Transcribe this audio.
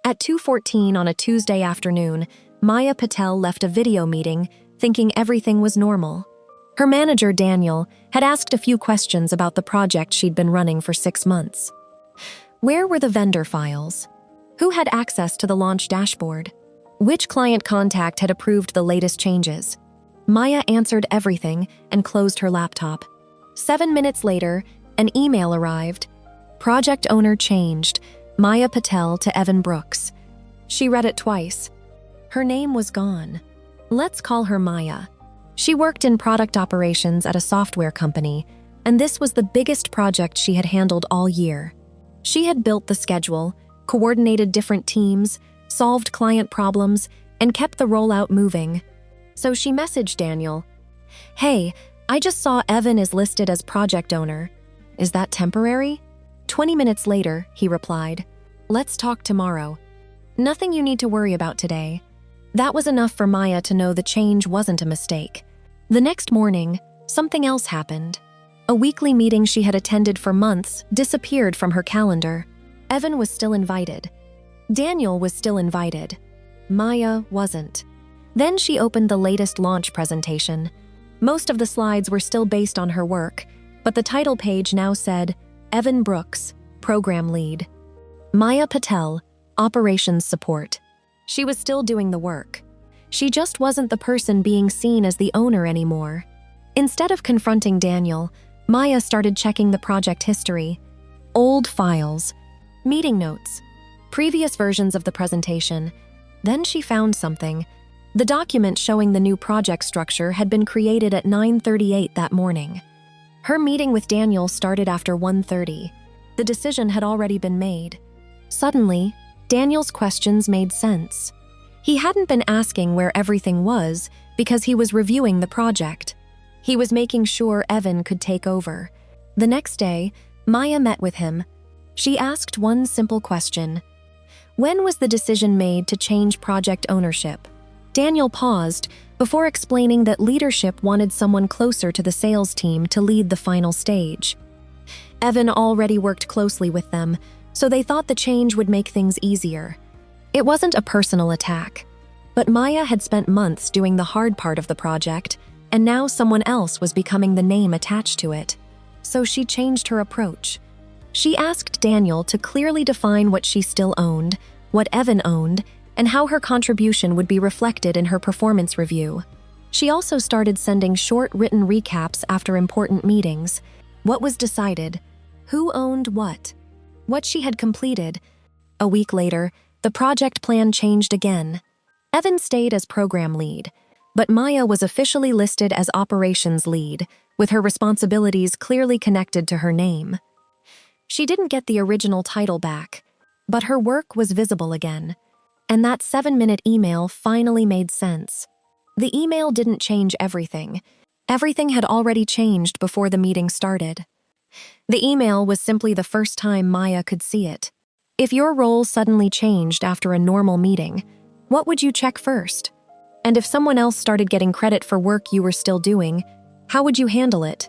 At 2:14 on a Tuesday afternoon, Maya Patel left a video meeting thinking everything was normal. Her manager, Daniel, had asked a few questions about the project she'd been running for 6 months. Where were the vendor files? Who had access to the launch dashboard? Which client contact had approved the latest changes? Maya answered everything and closed her laptop. 7 minutes later, an email arrived. Project owner changed, Maya Patel to Evan Brooks. She read it twice. Her name was gone. Let's call her Maya. She worked in product operations at a software company, and this was the biggest project she had handled all year. She had built the schedule, coordinated different teams, solved client problems, and kept the rollout moving. So she messaged Daniel, "Hey, I just saw Evan is listed as project owner. Is that temporary?" 20 minutes later, he replied, "Let's talk tomorrow. Nothing you need to worry about today." That was enough for Maya to know the change wasn't a mistake. The next morning, something else happened. A weekly meeting she had attended for months disappeared from her calendar. Evan was still invited. Daniel was still invited. Maya wasn't. Then she opened the latest launch presentation. Most of the slides were still based on her work, but the title page now said, Evan Brooks, Program Lead. Maya Patel, Operations Support. She was still doing the work. She just wasn't the person being seen as the owner anymore. Instead of confronting Daniel, Maya started checking the project history. Old files, meeting notes, previous versions of the presentation. Then she found something. The document showing the new project structure had been created at 9:38 that morning. Her meeting with Daniel started after 1:30. The decision had already been made. Suddenly, Daniel's questions made sense. He hadn't been asking where everything was because he was reviewing the project. He was making sure Evan could take over. The next day, Maya met with him. She asked one simple question. When was the decision made to change project ownership? Daniel paused before explaining that leadership wanted someone closer to the sales team to lead the final stage. Evan already worked closely with them, so they thought the change would make things easier. It wasn't a personal attack, but Maya had spent months doing the hard part of the project, and now someone else was becoming the name attached to it. So she changed her approach. She asked Daniel to clearly define what she still owned, what Evan owned, and how her contribution would be reflected in her performance review. She also started sending short written recaps after important meetings. What was decided, who owned what she had completed. A week later, the project plan changed again. Evan stayed as program lead, but Maya was officially listed as operations lead, with her responsibilities clearly connected to her name. She didn't get the original title back, but her work was visible again. And that 7-minute email finally made sense. The email didn't change everything. Everything had already changed before the meeting started. The email was simply the first time Maya could see it. If your role suddenly changed after a normal meeting, what would you check first? And if someone else started getting credit for work you were still doing, how would you handle it?